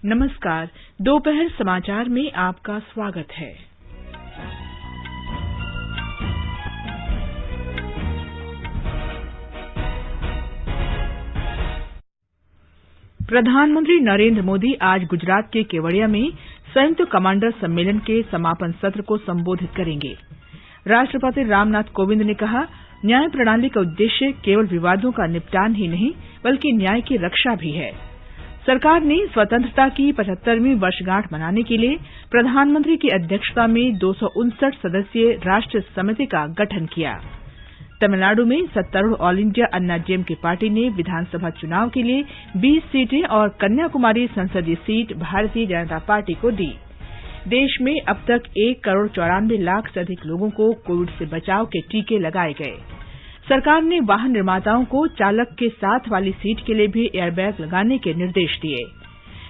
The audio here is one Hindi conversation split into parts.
नमस्कार। दोपहर समाचार में आपका स्वागत है। प्रधानमंत्री नरेंद्र मोदी आज गुजरात के केवड़िया में संयुक्त कमांडर सम्मेलन के समापन सत्र को संबोधित करेंगे। राष्ट्रपति रामनाथ कोविंद ने कहा, न्याय प्रणाली का उद्देश्य केवल विवादों का निपटान ही नहीं बल्कि न्याय की रक्षा भी है। सरकार ने स्वतंत्रता की 75वीं वर्षगांठ मनाने के लिए प्रधानमंत्री की अध्यक्षता में 259 सदस्यीय राष्ट्रीय समिति का गठन किया। तमिलनाडु में सत्तारूढ़ ऑल इंडिया अन्ना डीएमके पार्टी ने विधानसभा चुनाव के लिए 20 सीटें और कन्याकुमारी संसदीय सीट भारतीय जनता पार्टी को दी। देश में अब तक 1,94,00,000 से अधिक लोगों को कोविड से बचाव के टीके लगाए गए। सरकार ने वाहन निर्माताओं को चालक के साथ वाली सीट के लिए भी एयरबैग लगाने के निर्देश दिए।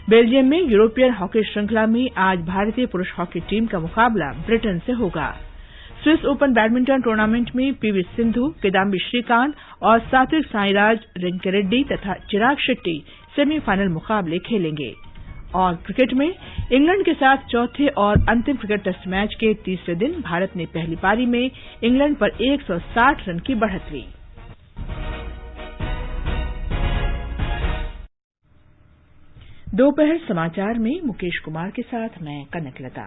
बेल्जियम में यूरोपीय हॉकी श्रृंखला में आज भारतीय पुरुष हॉकी टीम का मुकाबला ब्रिटेन से होगा। स्विस ओपन बैडमिंटन टूर्नामेंट में पीवी सिंधु, किदाम्बी श्रीकांत और सात्विक साईराज रंकीरेड्डी तथा चिराग शेट्टी सेमीफाइनल मुकाबले खेलेंगे। और क्रिकेट में इंग्लैंड के साथ चौथे और अंतिम क्रिकेट टेस्ट मैच के तीसरे दिन भारत ने पहली पारी में इंग्लैंड पर 160 रन की बढ़त ली। दोपहर समाचार में मुकेश कुमार के साथ मैं कनकलता।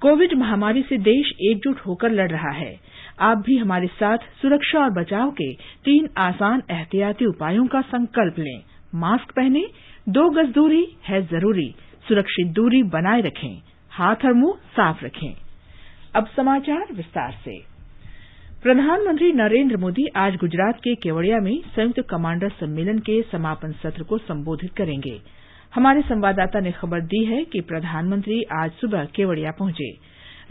कोविड महामारी से देश एकजुट होकर लड़ रहा है। आप भी हमारे साथ सुरक्षा और बचाव के 3 आसान एहतियाती उपायों का संकल्प लें। मास्क पहनें, 2 गज दूरी है जरूरी, सुरक्षित दूरी बनाए रखें, हाथ और मुंह साफ रखें। अब समाचार विस्तार से। प्रधानमंत्री नरेंद्र मोदी आज गुजरात के केवड़िया में संयुक्त कमांडर सम्मेलन के समापन सत्र को संबोधित करेंगे। हमारे संवाददाता ने खबर दी है कि प्रधानमंत्री आज सुबह केवड़िया पहुंचे।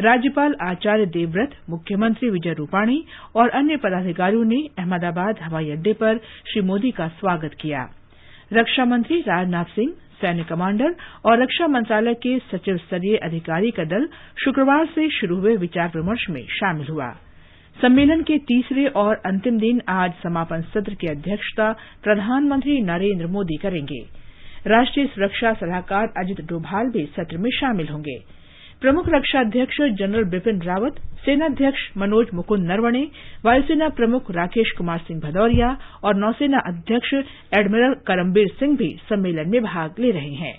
राज्यपाल आचार्य देवव्रत, मुख्यमंत्री विजय रूपाणी और अन्य पदाधिकारियों ने अहमदाबाद हवाई अड्डे पर श्री मोदी का स्वागत किया। रक्षा मंत्री राजनाथ सिंह, सैन्य कमांडर और रक्षा मंत्रालय के सचिव स्तरीय अधिकारी का दल शुक्रवार से शुरू हुए विचार विमर्श में शामिल हुआ। सम्मेलन के तीसरे और अंतिम दिन आज समापन सत्र की अध्यक्षता प्रधानमंत्री नरेंद्र मोदी करेंगे। राष्ट्रीय सुरक्षा सलाहकार अजित डोभाल भी सत्र में शामिल होंगे। प्रमुख रक्षा अध्यक्ष जनरल बिपिन रावत, सेनाध्यक्ष मनोज मुकुंद नरवणे, वायुसेना प्रमुख राकेश कुमार सिंह भदौरिया और नौसेना अध्यक्ष एडमिरल करमबीर सिंह भी सम्मेलन में भाग ले रहे हैं।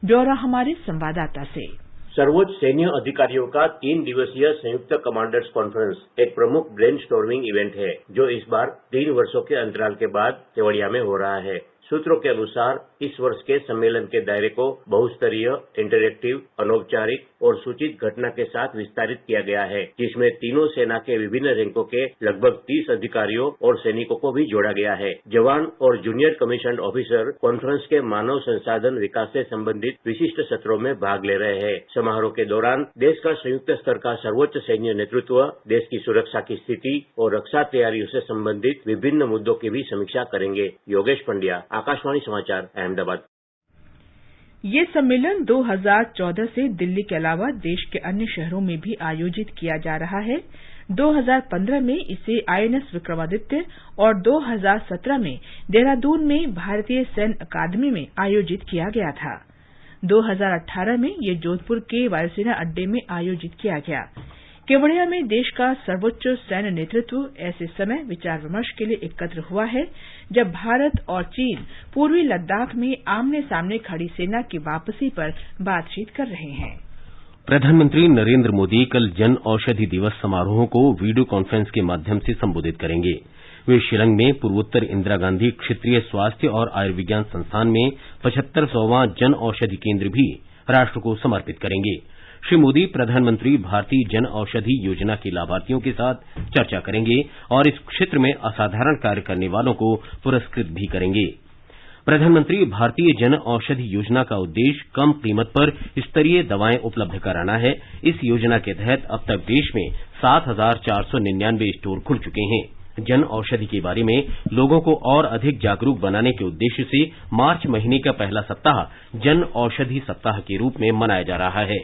ब्यौरा हमारे संवाददाता से। सर्वोच्च सैन्य अधिकारियों का 3 दिवसीय संयुक्त कमांडर्स कॉन्फ्रेंस एक प्रमुख ब्रेनस्टॉर्मिंग इवेंट है, जो इस बार 3 वर्षों के अंतराल के बाद केवड़िया में हो रहा है। सूत्रों के अनुसार इस वर्ष के सम्मेलन के दायरे को बहुस्तरीय, इंटरैक्टिव, अनौपचारिक और सूचित घटना के साथ विस्तारित किया गया है, जिसमें तीनों सेना के विभिन्न रैंकों के लगभग 30 अधिकारियों और सैनिकों को भी जोड़ा गया है। जवान और जूनियर कमीशन ऑफिसर कॉन्फ्रेंस के मानव संसाधन विकास से संबंधित विशिष्ट सत्रों में भाग ले रहे हैं। समारोह के दौरान देश का संयुक्त स्तर का सर्वोच्च सैन्य नेतृत्व, देश की सुरक्षा की स्थिति और रक्षा तैयारियों से संबंधित विभिन्न मुद्दों की भी समीक्षा करेंगे। योगेश पंड्या, आकाशवाणी समाचार, अहमदाबाद। ये सम्मेलन 2014 से दिल्ली के अलावा देश के अन्य शहरों में भी आयोजित किया जा रहा है। 2015 में इसे आईएनएस विक्रमादित्य और 2017 में देहरादून में भारतीय सैन्य अकादमी में आयोजित किया गया था। 2018 में ये जोधपुर के वायुसेना अड्डे में आयोजित किया गया। केवड़िया में देश का सर्वोच्च सैन्य नेतृत्व ऐसे समय विचार विमर्श के लिए एकत्र हुआ है जब भारत और चीन पूर्वी लद्दाख में आमने सामने खड़ी सेना की वापसी पर बातचीत कर रहे हैं। प्रधानमंत्री नरेंद्र मोदी कल जन औषधि दिवस समारोह को वीडियो कॉन्फ्रेंस के माध्यम से संबोधित करेंगे। वे शिलंग में पूर्वोत्तर इंदिरा गांधी क्षेत्रीय स्वास्थ्य और आयुर्विज्ञान संस्थान में 75वां जन औषधि केंद्र भी राष्ट्र को समर्पित करेंगे। श्री मोदी प्रधानमंत्री भारतीय जन औषधि योजना के लाभार्थियों के साथ चर्चा करेंगे और इस क्षेत्र में असाधारण कार्य करने वालों को पुरस्कृत भी करेंगे। प्रधानमंत्री भारतीय जन औषधि योजना का उद्देश्य कम कीमत पर स्तरीय दवाएं उपलब्ध कराना है। इस योजना के तहत अब तक देश में 7,499 स्टोर खुल चुके हैं। जन औषधि के बारे में लोगों को और अधिक जागरूक बनाने के उद्देश्य से मार्च महीने का पहला सप्ताह जन औषधि सप्ताह के रूप में मनाया जा रहा है।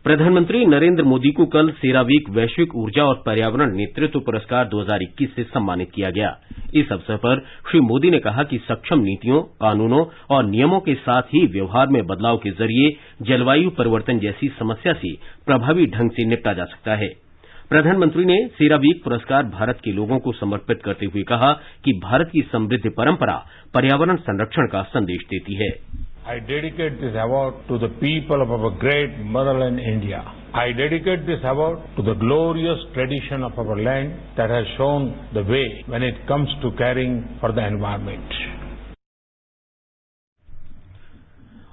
प्रधानमंत्री नरेंद्र मोदी को कल सेरावीक वैश्विक ऊर्जा और पर्यावरण नेतृत्व पुरस्कार 2021 से सम्मानित किया गया। इस अवसर पर श्री मोदी ने कहा कि सक्षम नीतियों, कानूनों और नियमों के साथ ही व्यवहार में बदलाव के जरिए जलवायु परिवर्तन जैसी समस्या से प्रभावी ढंग से निपटा जा सकता है। प्रधानमंत्री ने सेरावीक पुरस्कार भारत के लोगों को समर्पित करते हुए कहा कि भारत की समृद्ध परंपरा पर्यावरण संरक्षण का संदेश देती है। I dedicate this award to the people of our great motherland India. I dedicate this award to the glorious tradition of our land that has shown the way when it comes to caring for the environment.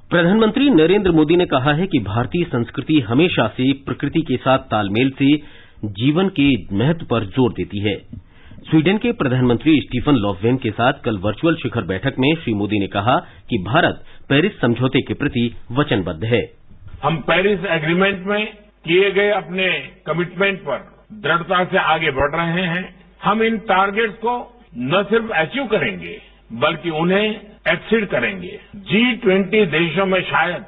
प्रधानमंत्री नरेंद्र मोदी ने कहा है कि भारतीय संस्कृति हमेशा से प्रकृति के साथ तालमेल से जीवन के महत्व पर जोर देती है। स्वीडन के प्रधानमंत्री स्टीफन लोफवेन के साथ कल वर्चुअल शिखर बैठक में श्री मोदी ने कहा कि भारत पेरिस समझौते के प्रति वचनबद्ध है। हम पेरिस एग्रीमेंट में किए गए अपने कमिटमेंट पर दृढ़ता से आगे बढ़ रहे हैं। हम इन टारगेट्स को न सिर्फ अचीव करेंगे बल्कि उन्हें एक्सीड करेंगे। G20 देशों में शायद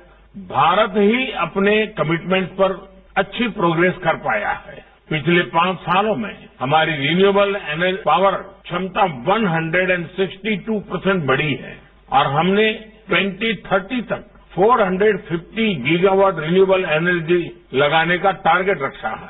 भारत ही अपने कमिटमेंट पर अच्छी प्रोग्रेस कर पाया है। पिछले 5 सालों में हमारी रिन्यूएबल एनर्जी पावर क्षमता 162% बढ़ी है और हमने 2030 तक 450 गीगावाट रिन्यूएबल एनर्जी लगाने का टारगेट रखा है।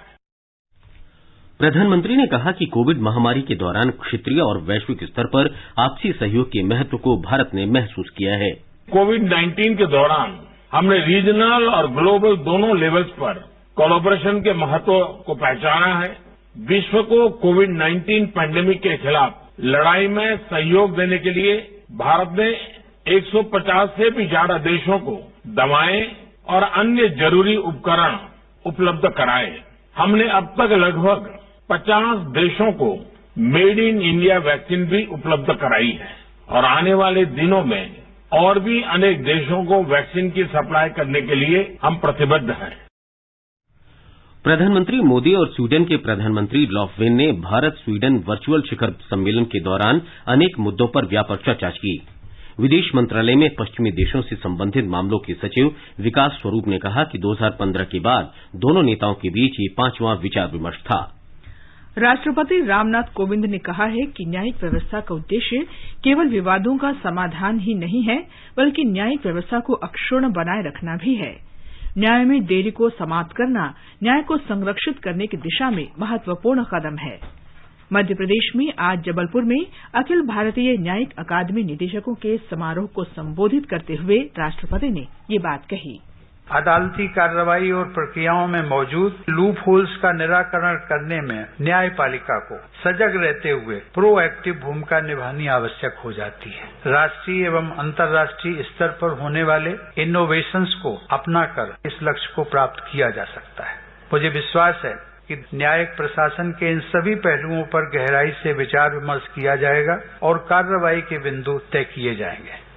प्रधानमंत्री ने कहा कि कोविड महामारी के दौरान क्षेत्रीय और वैश्विक स्तर पर आपसी सहयोग के महत्व को भारत ने महसूस किया है। कोविड-19 के दौरान हमने रीजनल और ग्लोबल दोनों लेवल्स पर कोलैबोरेशन के महत्व को पहचाना है। विश्व को कोविड-19 पैंडेमिक के खिलाफ लड़ाई में सहयोग देने के लिए भारत ने 150 से भी ज्यादा देशों को दवाएं और अन्य जरूरी उपकरण उपलब्ध कराए। हमने अब तक लगभग 50 देशों को मेड इन इंडिया वैक्सीन भी उपलब्ध कराई है और आने वाले दिनों में और भी अनेक देशों को वैक्सीन की सप्लाई करने के लिए हम प्रतिबद्ध हैं। प्रधानमंत्री मोदी और स्वीडन के प्रधानमंत्री लोफवेन ने भारत स्वीडन वर्चुअल शिखर सम्मेलन के दौरान अनेक मुद्दों पर व्यापक चर्चा की। विदेश मंत्रालय में पश्चिमी देशों से संबंधित मामलों के सचिव विकास स्वरूप ने कहा कि 2015 के बाद दोनों नेताओं के बीच ये 5वां विचार विमर्श था। राष्ट्रपति रामनाथ कोविंद ने कहा है कि न्यायिक व्यवस्था का उद्देश्य केवल विवादों का समाधान ही नहीं है बल्कि न्यायिक व्यवस्था को अक्षुण्ण बनाए रखना भी है। न्याय में देरी को समाप्त करना न्याय को संरक्षित करने की दिशा में महत्वपूर्ण कदम है। मध्य प्रदेश में आज जबलपुर में अखिल भारतीय न्यायिक अकादमी निदेशकों के समारोह को संबोधित करते हुए राष्ट्रपति ने ये बात कही। अदालती कार्रवाई और प्रक्रियाओं में मौजूद लूप होल्स का निराकरण करने में न्यायपालिका को सजग रहते हुए प्रोएक्टिव भूमिका निभानी आवश्यक हो जाती है। राष्ट्रीय एवं अंतर्राष्ट्रीय स्तर पर होने वाले इनोवेशंस को अपनाकर इस लक्ष्य को प्राप्त किया जा सकता है। मुझे विश्वास है कि न्यायिक प्रशासन के इन सभी पहलुओं पर गहराई से विचार विमर्श किया जाएगा और कार्रवाई के बिंदु तय किए जाएंगे।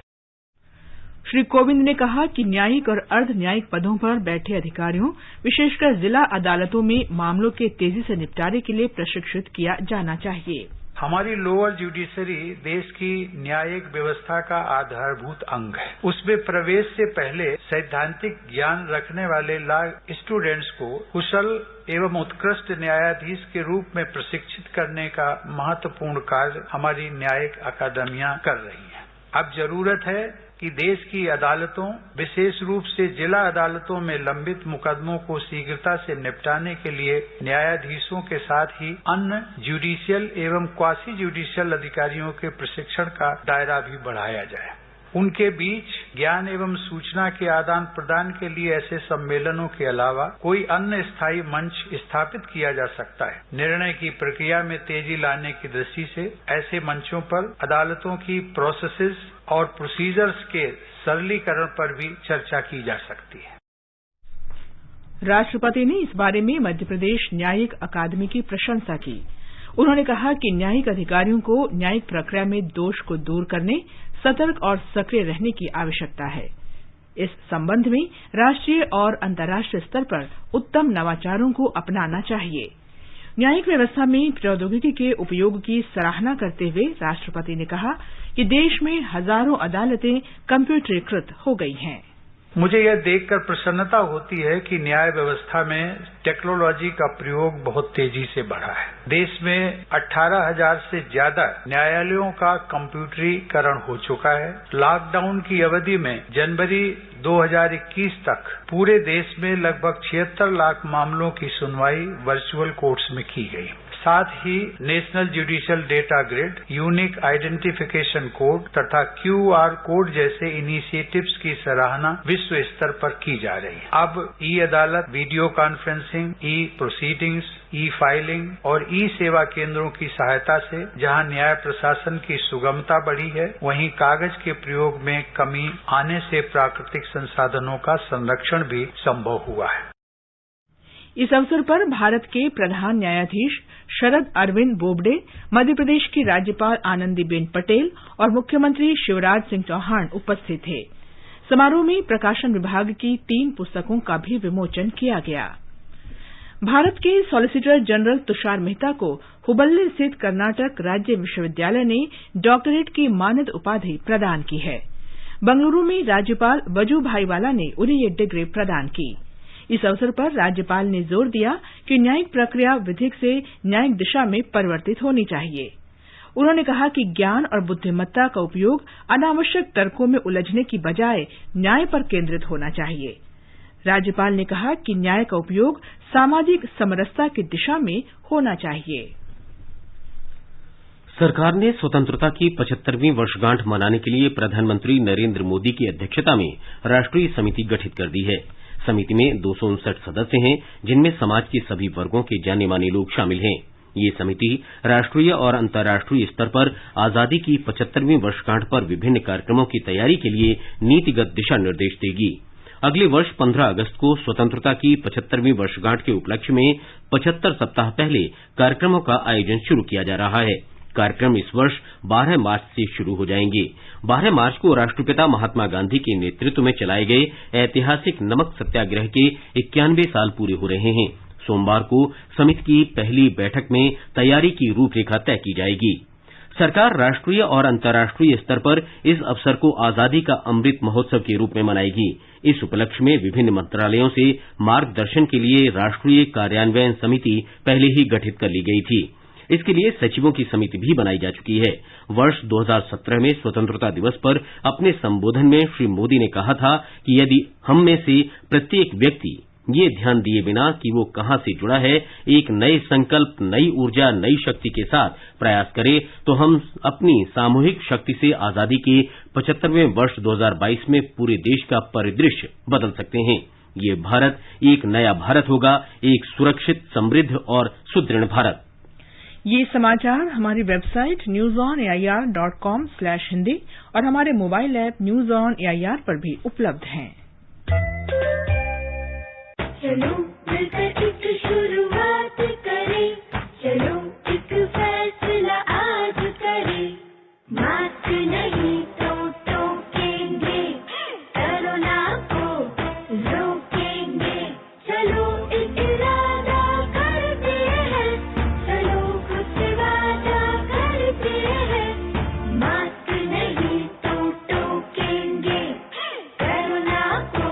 श्री कोविंद ने कहा कि न्यायिक और अर्ध न्यायिक पदों पर बैठे अधिकारियों, विशेषकर जिला अदालतों में मामलों के तेजी से निपटारे के लिए प्रशिक्षित किया जाना चाहिए। हमारी लोअर जुडिशरी देश की न्यायिक व्यवस्था का आधारभूत अंग है। उसमें प्रवेश से पहले सैद्धांतिक ज्ञान रखने वाले लॉ स्टूडेंट्स को कुशल एवं उत्कृष्ट न्यायाधीश के रूप में प्रशिक्षित करने का महत्वपूर्ण कार्य हमारी न्यायिक अकादमियां कर रही हैं। अब जरूरत है कि देश की अदालतों, विशेष रूप से जिला अदालतों में लंबित मुकदमों को शीघ्रता से निपटाने के लिए न्यायाधीशों के साथ ही अन्य जुडिशियल एवं क्वासी जुडिशियल अधिकारियों के प्रशिक्षण का दायरा भी बढ़ाया जाए। उनके बीच ज्ञान एवं सूचना के आदान प्रदान के लिए ऐसे सम्मेलनों के अलावा कोई अन्य स्थायी मंच स्थापित किया जा सकता है। निर्णय की प्रक्रिया में तेजी लाने की दृष्टि से ऐसे मंचों पर अदालतों की प्रोसेसेस और प्रोसीजर्स के सरलीकरण पर भी चर्चा की जा सकती है। राष्ट्रपति ने इस बारे में मध्य प्रदेश न्यायिक अकादमी की प्रशंसा की। उन्होंने कहा कि न्यायिक अधिकारियों को न्यायिक प्रक्रिया में दोष को दूर करने, सतर्क और सक्रिय रहने की आवश्यकता है। इस संबंध में राष्ट्रीय और अंतर्राष्ट्रीय स्तर पर उत्तम नवाचारों को अपनाना चाहिए। न्यायिक व्यवस्था में प्रौद्योगिकी के उपयोग की सराहना करते हुए राष्ट्रपति ने कहा कि देश में हजारों अदालतें कम्प्यूटरीकृत हो गई हैं। मुझे यह देखकर प्रसन्नता होती है कि न्याय व्यवस्था में टेक्नोलॉजी का प्रयोग बहुत तेजी से बढ़ा है। देश में 18,000 से ज्यादा न्यायालयों का कंप्यूटरीकरण हो चुका है। लॉकडाउन की अवधि में जनवरी 2021 तक पूरे देश में लगभग 76 लाख मामलों की सुनवाई वर्चुअल कोर्ट्स में की गई। साथ ही national judicial data grid, unique identification code तथा QR कोड जैसे इनिशिएटिव्स की सराहना विश्व स्तर पर की जा रही है। अब ई-अदालत, वीडियो कॉन्फ्रेंसिंग, ई-प्रोसीडिंग्स, ई-फाइलिंग और ई-सेवा केंद्रों की सहायता से जहां न्याय प्रशासन की सुगमता बढ़ी है, वहीं कागज के प्रयोग में कमी आने से प्राकृतिक संसाधनों का संरक्षण भी संभव हुआ है। इस अवसर पर भारत के प्रधान न्यायाधीश शरद अरविंद बोबडे, मध्य प्रदेश की राज्यपाल आनंदीबेन पटेल और मुख्यमंत्री शिवराज सिंह चौहान उपस्थित थे। समारोह में प्रकाशन विभाग की 3 पुस्तकों का भी विमोचन किया गया। भारत के सॉलिसिटर जनरल तुषार मेहता को हुबल्ली स्थित कर्नाटक राज्य विश्वविद्यालय ने डॉक्टरेट की मानद उपाधि प्रदान की है। बंगलुरू में राज्यपाल वजूभाई वाला ने उन्हें ये डिग्री प्रदान की। इस अवसर पर राज्यपाल ने जोर दिया कि न्यायिक प्रक्रिया विधिक से न्यायिक दिशा में परिवर्तित होनी चाहिए। उन्होंने कहा कि ज्ञान और बुद्धिमत्ता का उपयोग अनावश्यक तर्कों में उलझने की बजाय न्याय पर केंद्रित होना चाहिए। राज्यपाल ने कहा कि न्याय का उपयोग सामाजिक समरसता की दिशा में होना चाहिए। सरकार ने स्वतंत्रता की 75वीं वर्षगांठ मनाने के लिए प्रधानमंत्री नरेंद्र मोदी की अध्यक्षता में राष्ट्रीय समिति गठित कर दी है। समिति में 259 सदस्य हैं, जिनमें समाज के सभी वर्गों के जाने माने लोग शामिल हैं। ये समिति राष्ट्रीय और अंतर्राष्ट्रीय स्तर पर आजादी की 75वीं वर्षगांठ पर विभिन्न कार्यक्रमों की तैयारी के लिए नीतिगत दिशा निर्देश देगी। अगले वर्ष 15 अगस्त को स्वतंत्रता की 75वीं वर्षगांठ के उपलक्ष्य में 75 सप्ताह पहले कार्यक्रमों का आयोजन शुरू किया जा रहा है। कार्यक्रम इस वर्ष 12 मार्च से शुरू हो जाएंगे। 12 मार्च को राष्ट्रपिता महात्मा गांधी के नेतृत्व में चलाए गए ऐतिहासिक नमक सत्याग्रह के 91 साल पूरे हो रहे हैं। सोमवार को समिति की पहली बैठक में तैयारी की रूपरेखा तय की जाएगी। सरकार राष्ट्रीय और अंतर्राष्ट्रीय स्तर पर इस अवसर को आजादी का अमृत महोत्सव के रूप में मनाएगी। इस उपलक्ष्य में विभिन्न मंत्रालयों से मार्गदर्शन के लिए राष्ट्रीय कार्यान्वयन समिति पहले ही गठित कर ली गई थी। इसके लिए सचिवों की समिति भी बनाई जा चुकी है। वर्ष 2017 में स्वतंत्रता दिवस पर अपने संबोधन में श्री मोदी ने कहा था कि यदि हम में से प्रत्येक व्यक्ति ये ध्यान दिए बिना कि वो कहां से जुड़ा है, एक नए संकल्प, नई ऊर्जा, नई शक्ति के साथ प्रयास करे, तो हम अपनी सामूहिक शक्ति से आजादी के 75वें वर्ष 2022 में पूरे देश का परिदृश्य बदल सकते हैं। ये भारत एक नया भारत होगा, एक सुरक्षित, समृद्ध और सुदृढ़ भारत। ये समाचार हमारी वेबसाइट newsonair.com/hindi और हमारे mobile app news on AIR पर भी उपलब्ध हैं। चलो मिलकर एक शुरुआत करें, चलो एक फैसला आज करें, मास्क नहीं तो टोकेंगे, कोरोना को रोकेंगे, चलो एक इरादा करते हैं, चलो कुछ वादा करते हैं, मास्क नहीं तो टोकेंगे, कोरोना को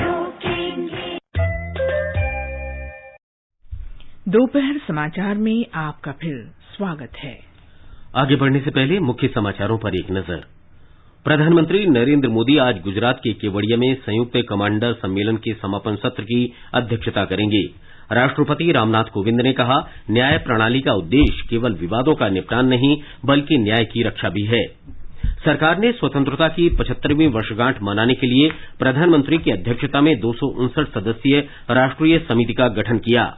रोकेंगे। दोपहर समाचार में आपका फिर स्वागत है। आगे बढ़ने से पहले मुख्य समाचारों पर एक नजर। प्रधानमंत्री नरेंद्र मोदी आज गुजरात के केवड़िया में संयुक्त कमांडर सम्मेलन के समापन सत्र की अध्यक्षता करेंगे। राष्ट्रपति रामनाथ कोविंद ने कहा, न्याय प्रणाली का उद्देश्य केवल विवादों का निपटान नहीं बल्कि न्याय की रक्षा भी है। सरकार ने स्वतंत्रता की 75वीं वर्षगांठ मनाने के लिए प्रधानमंत्री की अध्यक्षता में 259 सदस्यीय राष्ट्रीय समिति का गठन किया।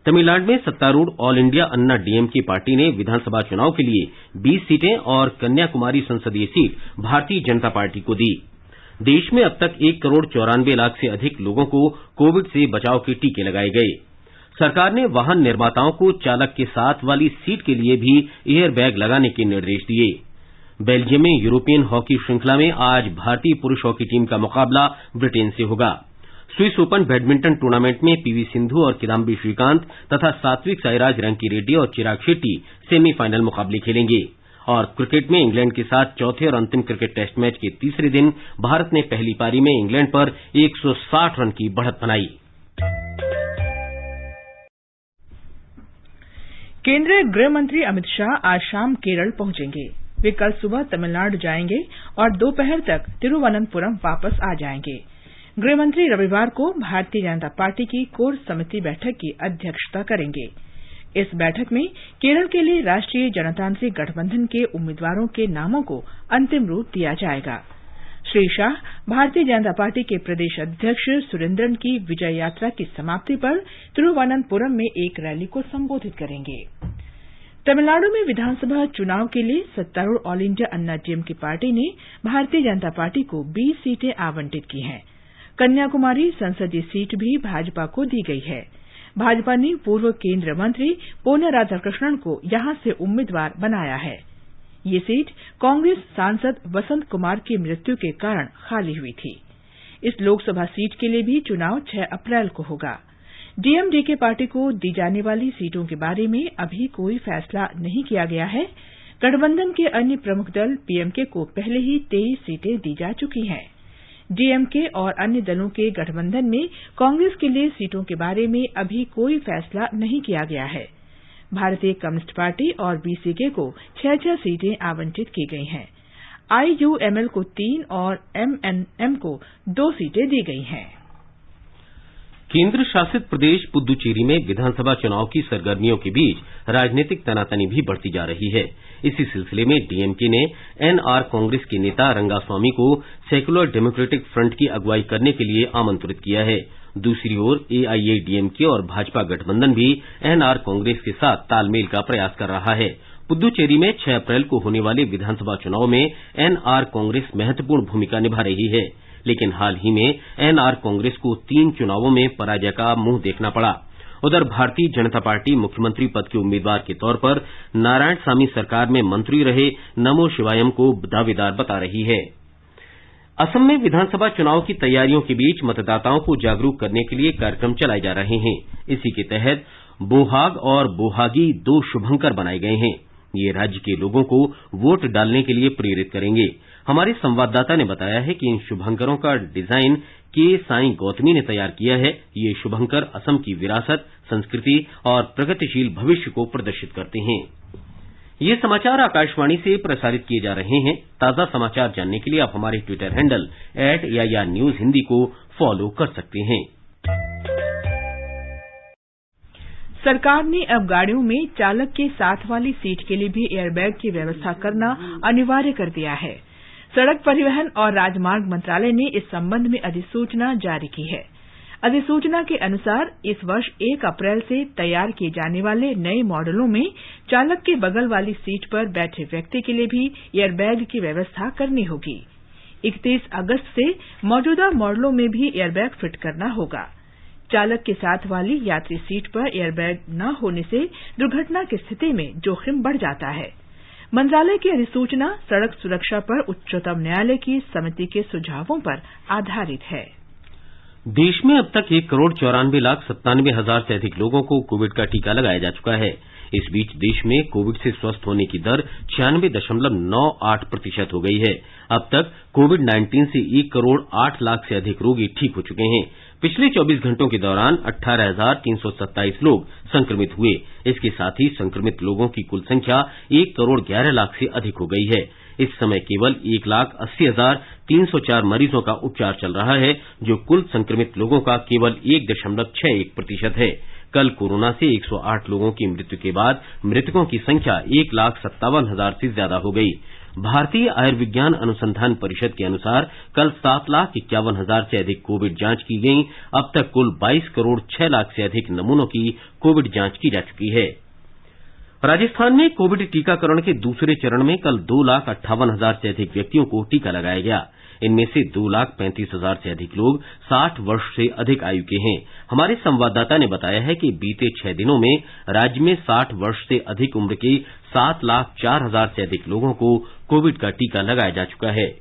तमिलनाडु में सत्तारूढ़ ऑल इंडिया अन्ना डीएमके पार्टी ने विधानसभा चुनाव के लिए 20 सीटें और कन्याकुमारी संसदीय सीट भारतीय जनता पार्टी को दी। देश में अब तक 1,94,00,000 से अधिक लोगों को कोविड से बचाव के टीके लगाए गए। सरकार ने वाहन निर्माताओं को चालक के साथ वाली सीट के लिए भी एयर बैग लगाने के निर्देश दिए। बेल्जियम में यूरोपियन हॉकी श्रृंखला में आज भारतीय पुरुष हॉकी टीम का मुकाबला ब्रिटेन से होगा। स्विस ओपन बैडमिंटन टूर्नामेंट में पीवी सिंधु और किदाम्बी श्रीकांत तथा सात्विक साईराज रंकीरेड्डी और चिराग शेट्टी सेमीफाइनल मुकाबले खेलेंगे। और क्रिकेट में इंग्लैंड के साथ चौथे और अंतिम क्रिकेट टेस्ट मैच के तीसरे दिन भारत ने पहली पारी में इंग्लैंड पर 160 रन की बढ़त बनाई। केंद्रीय गृह मंत्री अमित शाह आज शाम केरल पहुंचेंगे। वे कल सुबह तमिलनाडु जाएंगे और दोपहर तक तिरुवनंतपुरम वापस आ जाएंगे। गृह मंत्री रविवार को भारतीय जनता पार्टी की कोर समिति बैठक की अध्यक्षता करेंगे। इस बैठक में केरल के लिए राष्ट्रीय जनतांत्रिक गठबंधन के उम्मीदवारों के नामों को अंतिम रूप दिया जाएगा। श्री शाह भारतीय जनता पार्टी के प्रदेश अध्यक्ष सुरेंद्रन की विजय यात्रा की समाप्ति पर तिरुवनंतपुरम में एक रैली को संबोधित करेंगे। तमिलनाडु में विधानसभा चुनाव के लिए सत्तारूढ़ ऑल इंडिया अन्ना डीएमके पार्टी ने भारतीय जनता पार्टी को 20 सीटें आवंटित की हैं। कन्याकुमारी संसदीय सीट भी भाजपा को दी गई है। भाजपा ने पूर्व केंद्रीय मंत्री पोन्ना राधाकृष्णन को यहां से उम्मीदवार बनाया है। ये सीट कांग्रेस सांसद वसंत कुमार की मृत्यु के कारण खाली हुई थी। इस लोकसभा सीट के लिए भी चुनाव 6 अप्रैल को होगा। डीएमडीके पार्टी को दी जाने वाली सीटों के बारे में अभी कोई फैसला नहीं किया गया है। गठबंधन के अन्य प्रमुख दल पीएमके को पहले ही 23 सीटें दी जा चुकी हैं। डीएमके और अन्य दलों के गठबंधन में कांग्रेस के लिए सीटों के बारे में अभी कोई फैसला नहीं किया गया है। भारतीय कम्युनिस्ट पार्टी और बीसीके को 6 सीटें आवंटित की गई हैं। आईयूएमएल को 3 और एमएनएम को 2 सीटें दी गई हैं। केंद्र शासित प्रदेश पुद्दुचेरी में विधानसभा चुनाव की सरगर्मियों के बीच राजनीतिक तनातनी भी बढ़ती जा रही है। इसी सिलसिले में डीएमके ने एनआर कांग्रेस के नेता रंगास्वामी को सेक्युलर डेमोक्रेटिक फ्रंट की अगुवाई करने के लिए आमंत्रित किया है। दूसरी ओर एआईएडीएमके और भाजपा गठबंधन भी एनआर कांग्रेस के साथ तालमेल का प्रयास कर रहा है। पुद्दुचेरी में 6 अप्रैल को होने वाले विधानसभा चुनाव में एनआर कांग्रेस महत्वपूर्ण भूमिका निभा रही है, लेकिन हाल ही में एनआर कांग्रेस को 3 चुनावों में पराजय का मुंह देखना पड़ा। उधर भारतीय जनता पार्टी मुख्यमंत्री पद के उम्मीदवार के तौर पर नारायणसामी सरकार में मंत्री रहे नमो शिवायम को दावेदार बता रही है। असम में विधानसभा चुनाव की तैयारियों के बीच मतदाताओं को जागरूक करने के लिए कार्यक्रम चलाए जा रहे हैं। इसी के तहत बोहाग और बोहागी 2 शुभंकर बनाए गए हैं। ये राज्य के लोगों को वोट डालने के लिए प्रेरित करेंगे। हमारे संवाददाता ने बताया है कि इन शुभंकरों का डिजाइन के साईं गौतमी ने तैयार किया है। ये शुभंकर असम की विरासत, संस्कृति और प्रगतिशील भविष्य को प्रदर्शित करते हैं। ये समाचार आकाशवाणी से प्रसारित किए जा रहे हैं। ताजा समाचार जानने के लिए आप हमारे Twitter handle @AIR News Hindi को फॉलो कर सकते हैं। सरकार ने अब गाड़ियों में चालक के साथ वाली सीट के लिए भी एयरबैग की व्यवस्था करना अनिवार्य कर दिया है। सड़क परिवहन और राजमार्ग मंत्रालय ने इस संबंध में अधिसूचना जारी की है। अधिसूचना के अनुसार इस वर्ष 1 अप्रैल से तैयार किए जाने वाले नए मॉडलों में चालक के बगल वाली सीट पर बैठे व्यक्ति के लिए भी एयरबैग की व्यवस्था करनी होगी। 31 अगस्त से मौजूदा मॉडलों में भी एयरबैग फिट करना होगा। चालक के साथ वाली यात्री सीट पर एयरबैग न होने से दुर्घटना की स्थिति में जोखिम बढ़ जाता है। मंत्रालय की अधिसूचना सड़क सुरक्षा पर उच्चतम न्यायालय की समिति के सुझावों पर आधारित है। देश में अब तक 1,94,97,000 से अधिक लोगों को कोविड का टीका लगाया जा चुका है। इस बीच देश में कोविड से स्वस्थ होने की दर 96.98% हो गई है। अब तक कोविड-19 से 1 करोड़ 8 लाख से अधिक रोगी ठीक हो चुके हैं। पिछले 24 घंटों के दौरान 18,327 लोग संक्रमित हुए। इसके साथ ही संक्रमित लोगों की कुल संख्या 1 करोड़ 11 लाख से अधिक हो गई है। इस समय केवल 1,80,304 मरीजों का उपचार चल रहा है, जो कुल संक्रमित लोगों का केवल 1.61% है। कल कोरोना से 108 लोगों की मृत्यु के बाद मृतकों की संख्या 1,57,000 से ज्यादा हो गई। भारतीय आयुर्विज्ञान अनुसंधान परिषद के अनुसार कल 7,51,000 से अधिक कोविड जांच की गई। अब तक कुल 22 करोड़ 6 लाख से अधिक नमूनों की कोविड जांच की जा चुकी है। राजस्थान में कोविड टीकाकरण के दूसरे चरण में कल 2,58,000 से अधिक व्यक्तियों को टीका लगाया गया। इनमें से 2,35,000 से अधिक लोग 60 वर्ष से अधिक आयु के हैं। हमारे संवाददाता ने बताया है कि बीते 6 दिनों में राज्य में 60 वर्ष से अधिक उम्र के 7,04,000 से अधिक लोगों को कोविड का टीका लगाया जा चुका है।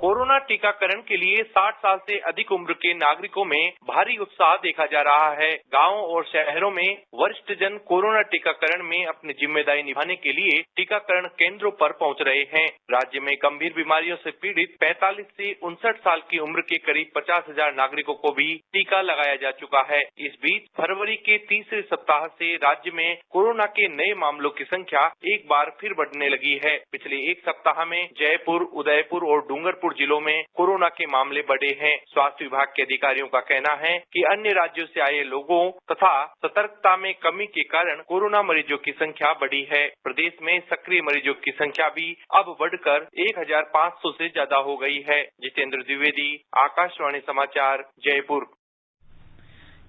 कोरोना टीकाकरण के लिए 60 साल से अधिक उम्र के नागरिकों में भारी उत्साह देखा जा रहा है। गांवों और शहरों में वरिष्ठ जन कोरोना टीकाकरण में अपनी जिम्मेदारी निभाने के लिए टीकाकरण केंद्रों पर पहुंच रहे हैं। राज्य में गंभीर बीमारियों से पीड़ित 45 से 59 साल की उम्र के करीब 50,000 नागरिकों को भी टीका लगाया जा चुका है। इस बीच फरवरी के तीसरे सप्ताह से राज्य में कोरोना के नए मामलों की संख्या एक बार फिर बढ़ने लगी है। पिछले एक सप्ताह में जयपुर, उदयपुर और डूंगरपुर जिलों में कोरोना के मामले बढ़े हैं। स्वास्थ्य विभाग के अधिकारियों का कहना है कि अन्य राज्यों से आए लोगों तथा सतर्कता में कमी के कारण कोरोना मरीजों की संख्या बढ़ी है। प्रदेश में सक्रिय मरीजों की संख्या भी अब बढ़कर 1,500 से ज्यादा हो गई है। जितेंद्र द्विवेदी, आकाशवाणी समाचार, जयपुर।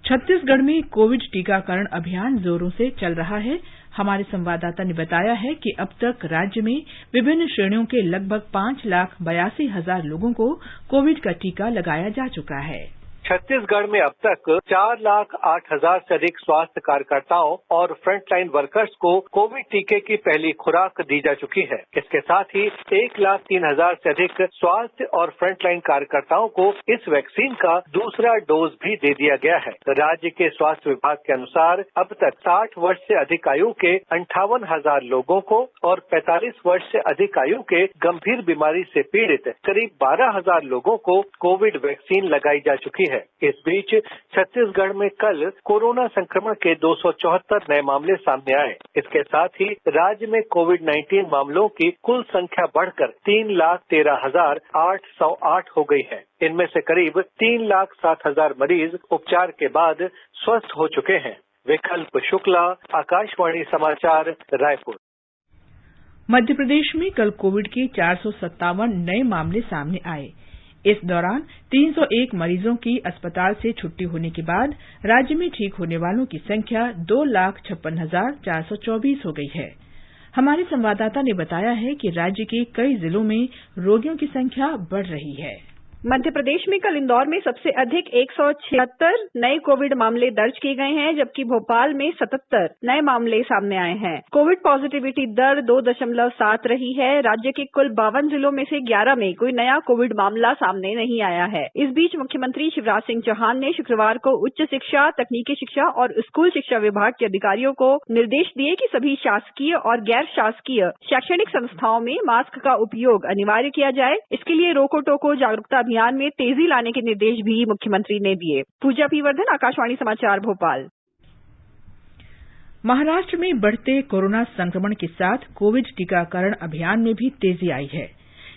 छत्तीसगढ़ में कोविड टीकाकरण अभियान जोरों से चल रहा है। हमारे संवाददाता ने बताया है कि अब तक राज्य में विभिन्न श्रेणियों के लगभग 5,82,000 लोगों को कोविड का टीका लगाया जा चुका है। छत्तीसगढ़ में अब तक 4,08,000 से अधिक स्वास्थ्य कार्यकर्ताओं और फ्रंटलाइन वर्कर्स को कोविड टीके की पहली खुराक दी जा चुकी है। इसके साथ ही 1,03,000 से अधिक स्वास्थ्य और फ्रंटलाइन कार्यकर्ताओं को इस वैक्सीन का दूसरा डोज भी दे दिया गया है। राज्य के स्वास्थ्य विभाग के अनुसार अब तक 60 वर्ष से अधिक आयु के 58,000 लोगों को और 45 वर्ष से अधिक आयु के गंभीर बीमारी से पीड़ित करीब 12,000 लोगों को कोविड वैक्सीन लगाई जा चुकी है। इस बीच छत्तीसगढ़ में कल कोरोना संक्रमण के 274 नए मामले सामने आए। इसके साथ ही राज्य में कोविड-19 मामलों की कुल संख्या बढ़कर 3,13,808 हो गई है। इनमें से करीब 3,07,000 मरीज उपचार के बाद स्वस्थ हो चुके हैं। विकल्प शुक्ला, आकाशवाणी समाचार, रायपुर। मध्य प्रदेश में कल कोविड के 457 नए मामले सामने आए। इस दौरान 301 मरीजों की अस्पताल से छुट्टी होने के बाद राज्य में ठीक होने वालों की संख्या 2,56,424 हो गई है। हमारे संवाददाता ने बताया है कि राज्य के कई जिलों में रोगियों की संख्या बढ़ रही है। मध्य प्रदेश में कल इंदौर में सबसे अधिक 176 नए कोविड मामले दर्ज किए गए हैं, जबकि भोपाल में 77 नए मामले सामने आए हैं। कोविड पॉजिटिविटी दर 2.7 रही है। राज्य के कुल 52 जिलों में से 11 में कोई नया कोविड मामला सामने नहीं आया है। इस बीच मुख्यमंत्री शिवराज सिंह चौहान ने शुक्रवार को उच्च शिक्षा, तकनीकी शिक्षा और स्कूल शिक्षा विभाग के अधिकारियों को निर्देश दिए कि सभी शासकीय और गैर शासकीय शैक्षणिक संस्थाओं में मास्क का उपयोग अनिवार्य किया जाए। इसके लिए रोको टोको जागरूकता अभियान में तेजी लाने के निर्देश भी मुख्यमंत्री ने दिए। पूजा पीवर्धन, आकाशवाणी समाचार, भोपाल। महाराष्ट्र में बढ़ते कोरोना संक्रमण के साथ कोविड टीकाकरण अभियान में भी तेजी आई है।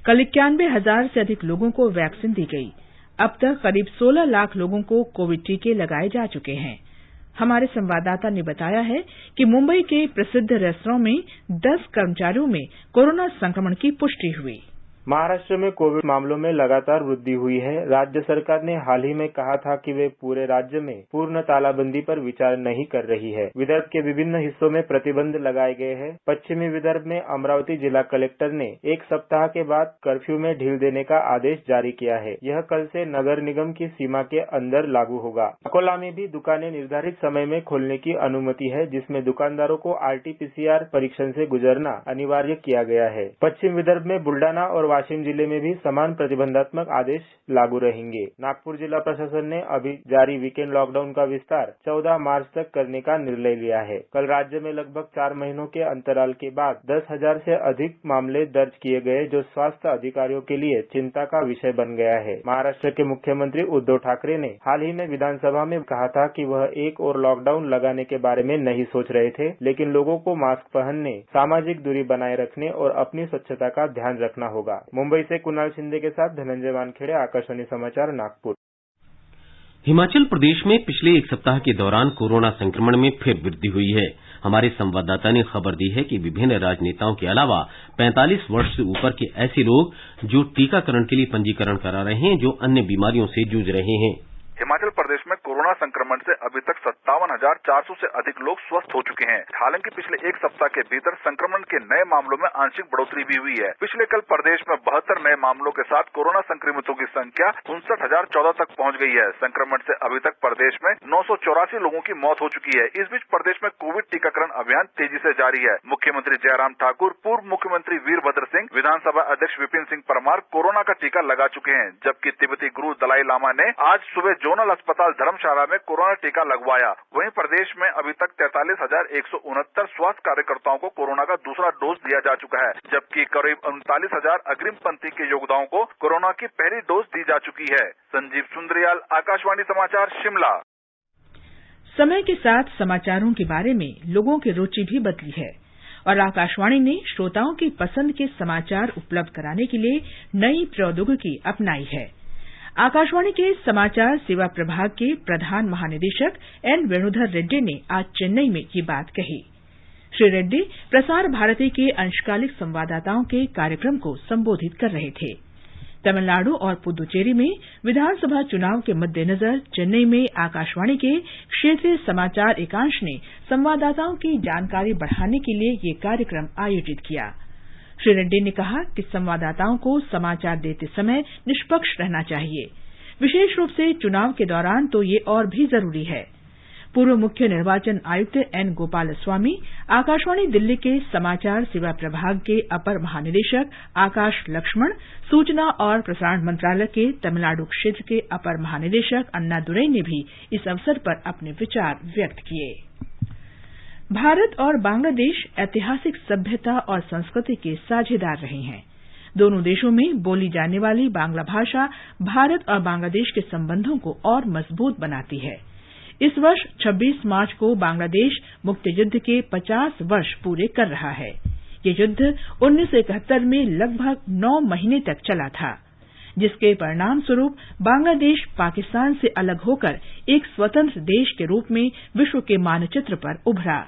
कल 91,000 से अधिक लोगों को वैक्सीन दी गई। अब तक करीब 16 लाख लोगों को कोविड टीके लगाए जा चुके हैं। हमारे संवाददाता ने बताया है कि मुंबई के प्रसिद्ध रेस्तरां में 10 कर्मचारियों में कोरोना संक्रमण की पुष्टि हुई। महाराष्ट्र में कोविड मामलों में लगातार वृद्धि हुई है। राज्य सरकार ने हाल ही में कहा था कि वे पूरे राज्य में पूर्ण तालाबंदी पर विचार नहीं कर रही है। विदर्भ के विभिन्न हिस्सों में प्रतिबंध लगाए गए हैं। पश्चिमी विदर्भ में अमरावती जिला कलेक्टर ने एक सप्ताह के बाद कर्फ्यू में ढील देने का आदेश जारी किया है। यह कल से नगर निगम की सीमा के अंदर लागू होगा। अकोला में भी दुकानें निर्धारित समय में खोलने की अनुमति है, जिसमें दुकानदारों को RT-PCR परीक्षण से गुजरना अनिवार्य किया गया है। पश्चिम विदर्भ में बुल्डाना और वाशिम जिले में भी समान प्रतिबंधात्मक आदेश लागू रहेंगे। नागपुर जिला प्रशासन ने अभी जारी वीकेंड लॉकडाउन का विस्तार 14 मार्च तक करने का निर्णय लिया है। कल राज्य में लगभग 4 महीनों के अंतराल के बाद 10,000 से अधिक मामले दर्ज किए गए, जो स्वास्थ्य अधिकारियों के लिए चिंता का विषय बन गया है। महाराष्ट्र के मुख्यमंत्री उद्धव ठाकरे ने हाल ही में विधानसभा में कहा था कि वह एक और लॉकडाउन लगाने के बारे में नहीं सोच रहे थे, लेकिन लोगों को मास्क पहनने, सामाजिक दूरी बनाए रखने और अपनी स्वच्छता का ध्यान रखना होगा। मुंबई से कुणाल शिंदे के साथ धनंजय वानखेड़े, आकाशवाणी समाचार, नागपुर। हिमाचल प्रदेश में पिछले एक सप्ताह के दौरान कोरोना संक्रमण में फिर वृद्धि हुई है। हमारे संवाददाता ने खबर दी है कि विभिन्न राजनेताओं के अलावा 45 वर्ष से ऊपर के ऐसे लोग जो टीकाकरण के लिए पंजीकरण करा रहे हैं, जो अन्य बीमारियों से जूझ रहे हैं। हिमाचल प्रदेश में कोरोना संक्रमण से अभी तक 57,400 से अधिक लोग स्वस्थ हो चुके हैं। हालांकि पिछले एक सप्ताह के भीतर संक्रमण के नए मामलों में आंशिक बढ़ोतरी भी हुई है। पिछले कल प्रदेश में 72 नए मामलों के साथ कोरोना संक्रमितों की संख्या 59,014 तक पहुंच गई है। संक्रमण से अभी तक प्रदेश में 984 लोगों की मौत हो चुकी है। इस बीच प्रदेश में कोविड टीकाकरण अभियान तेजी से जारी है। मुख्यमंत्री जयराम ठाकुर, पूर्व मुख्यमंत्री वीरभद्र सिंह, विधानसभा अध्यक्ष विपिन सिंह परमार कोरोना का टीका लगा चुके हैं, जबकि तिब्बती गुरु दलाई लामा ने आज सुबह जोनल अस्पताल धर्मशाला में कोरोना टीका लगवाया। वहीं प्रदेश में अभी तक 43,169 स्वास्थ्य कार्यकर्ताओं को कोरोना का दूसरा डोज दिया जा चुका है, जबकि करीब 39,000 अग्रिम पंक्ति के योद्धाओं को कोरोना की पहली डोज दी जा चुकी है। संजीव सुंद्रियाल, आकाशवाणी समाचार, शिमला। समय के साथ समाचारों के बारे में लोगों की रुचि भी बदली है और आकाशवाणी ने श्रोताओं की पसंद के समाचार उपलब्ध कराने के लिए नई प्रौद्योगिकी अपनाई है। आकाशवाणी के समाचार सेवा प्रभाग के प्रधान महानिदेशक एन वेणुधर रेड्डी ने आज चेन्नई में ये बात कही। श्री रेड्डी प्रसार भारती के अंशकालिक संवाददाताओं के कार्यक्रम को संबोधित कर रहे थे। तमिलनाडु और पुदुचेरी में विधानसभा चुनाव के मद्देनजर चेन्नई में आकाशवाणी के क्षेत्रीय समाचार एकांश ने संवाददाताओं की जानकारी बढ़ाने के लिए ये कार्यक्रम आयोजित किया। श्री रेड्डी ने कहा कि संवाददाताओं को समाचार देते समय निष्पक्ष रहना चाहिए, विशेष रूप से चुनाव के दौरान तो ये और भी जरूरी है। पूर्व मुख्य निर्वाचन आयुक्त एन गोपालस्वामी, आकाशवाणी दिल्ली के समाचार सेवा प्रभाग के अपर महानिदेशक आकाश लक्ष्मण, सूचना और प्रसारण मंत्रालय के तमिलनाडु क्षेत्र के अपर महानिदेशक अन्ना दुरई ने भी इस अवसर पर अपने विचार व्यक्त किए। भारत और बांग्लादेश ऐतिहासिक सभ्यता और संस्कृति के साझेदार रहे हैं। दोनों देशों में बोली जाने वाली बांग्ला भाषा भारत और बांग्लादेश के संबंधों को और मजबूत बनाती है। इस वर्ष 26 मार्च को बांग्लादेश मुक्ति युद्ध के 50 वर्ष पूरे कर रहा है। ये युद्ध 1971 में लगभग 9 महीने तक चला था, जिसके परिणाम स्वरूप बांग्लादेश पाकिस्तान से अलग होकर एक स्वतंत्र देश के रूप में विश्व के मानचित्र पर उभरा।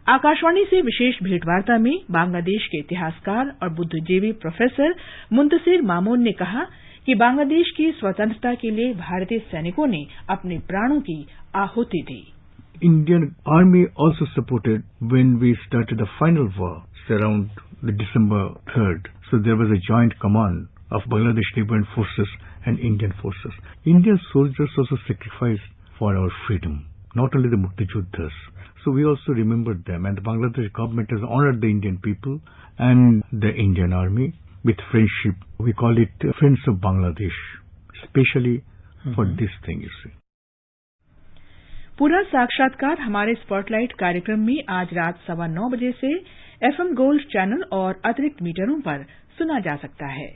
आकाशवाणी से विशेष भेंटवार्ता में बांग्लादेश के इतिहासकार और बुद्धिजीवी प्रोफेसर मुंतसिर मामून ने कहा कि बांग्लादेश की स्वतंत्रता के लिए भारतीय सैनिकों ने अपने प्राणों की आहुति दी। Indian Army also supported when we started the final war around the December 3rd. So there was a joint command of Bangladesh Liberation Forces and Indian forces. Indian soldiers also sacrificed for our freedom, not only the Mukti Yuddhas. So we also remembered them, and the Bangladesh government has honored the Indian people and the Indian Army with friendship. We call it Friends of Bangladesh, especially for this thing, you see. पूरा साक्षात्कार हमारे स्पॉटलाइट कार्यक्रम में आज रात 9:15 बजे से FM गोल्ड चैनल और अतिरिक्त मीटरों पर सुना जा सकता है।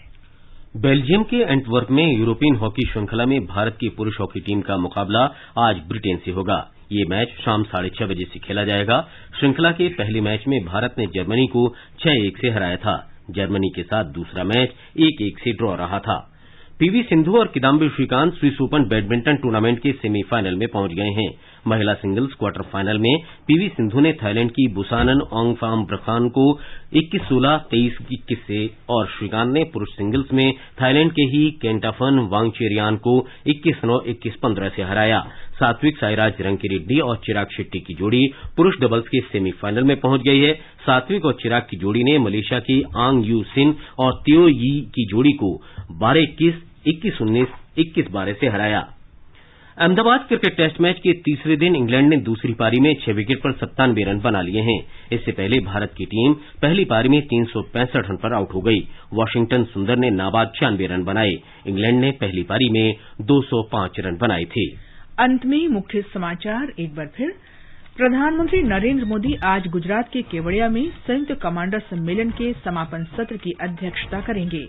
बेल्जियम के एंटवर्प में यूरोपियन हॉकी श्रृंखला में भारत की पुरुष हॉकी टीम का मुकाबला आज ब्रिटेन से होगा। ये मैच शाम 6:30 बजे से खेला जाएगा। श्रृंखला के पहले मैच में भारत ने जर्मनी को 6-1 से हराया था। जर्मनी के साथ दूसरा मैच 1-1 से ड्रॉ रहा था। पीवी सिंधु और Kidambi Srikanth Swiss Open badminton tournament के सेमीफाइनल में पहुंच गए हैं। महिला सिंगल्स क्वार्टर फाइनल में पीवी सिंधु ने थाईलैंड की बुसानन ओंगफाम को 21-16, 23-21 से और श्रीकांत ने पुरुष सिंगल्स में थाईलैंड के ही केंटाफन वांगचेरियान को 21-9, 21-15 से हराया। सात्विक साईराज रंकीरेड्डी और चिराग शेट्टी की जोड़ी पुरुष डबल्स के सेमीफाइनल में पहुंच गई है। सात्विक और चिराग की जोड़ी ने मलेशिया की आंग यू सिन और त्यो यी की जोड़ी को 12-21, 21-19, 21-12 से हराया। अहमदाबाद क्रिकेट टेस्ट मैच के तीसरे दिन इंग्लैंड ने दूसरी पारी में 6 विकेट पर 97 रन बना लिए हैं। इससे पहले भारत की टीम पहली पारी में 365 रन पर आउट हो गई। वॉशिंगटन सुंदर ने नाबाद 96 रन बनाए। इंग्लैंड ने पहली पारी में 205 रन बनाए थे। अंत में मुख्य समाचार एक बार फिर। प्रधानमंत्री नरेंद्र मोदी आज गुजरात के केवड़िया में संयुक्त कमांडर सम्मेलन के समापन सत्र की अध्यक्षता करेंगे।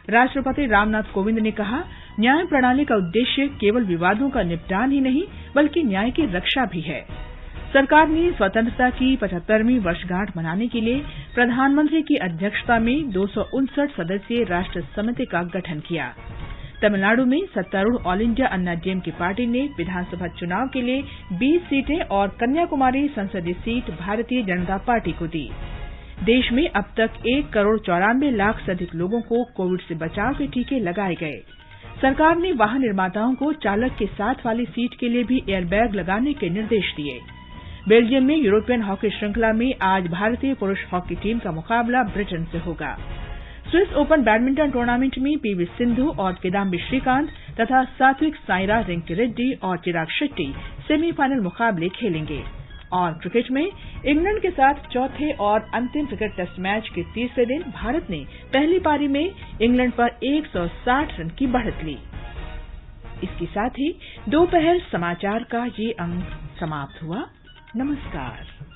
राष्ट्रपति रामनाथ कोविंद ने कहा, न्याय प्रणाली का उद्देश्य केवल विवादों का निपटान ही नहीं बल्कि न्याय की रक्षा भी है। सरकार ने स्वतंत्रता की 75वीं वर्षगांठ मनाने के लिए प्रधानमंत्री की अध्यक्षता में 259 सदस्यीय राष्ट्र समिति का गठन किया। तमिलनाडु में सत्तारूढ़ ऑल इंडिया अन्ना डीएमके पार्टी ने विधानसभा चुनाव के लिए 20 सीटें और कन्याकुमारी संसदीय सीट भारतीय जनता पार्टी को दी। देश में अब तक 1 करोड़ 94 लाख से अधिक लोगों को कोविड से बचाव के टीके लगाए गए। सरकार ने वाहन निर्माताओं को चालक के साथ वाली सीट के लिए भी एयरबैग लगाने के निर्देश दिए। बेल्जियम में यूरोपियन हॉकी श्रृंखला में आज भारतीय पुरुष हॉकी टीम का मुकाबला ब्रिटेन से होगा। स्विस ओपन बैडमिंटन टूर्नामेंट में पीवी सिंधु और किदाम्बी श्रीकांत तथा सात्विक साईराज रेंकी और चिराग शेट्टी सेमीफाइनल मुकाबले खेलेंगे। और क्रिकेट में इंग्लैंड के साथ चौथे और अंतिम क्रिकेट टेस्ट मैच के तीसरे दिन भारत ने पहली पारी में इंग्लैंड पर 160 रन की बढ़त ली। इसके साथ ही दोपहर समाचार का ये अंक समाप्त हुआ। नमस्कार।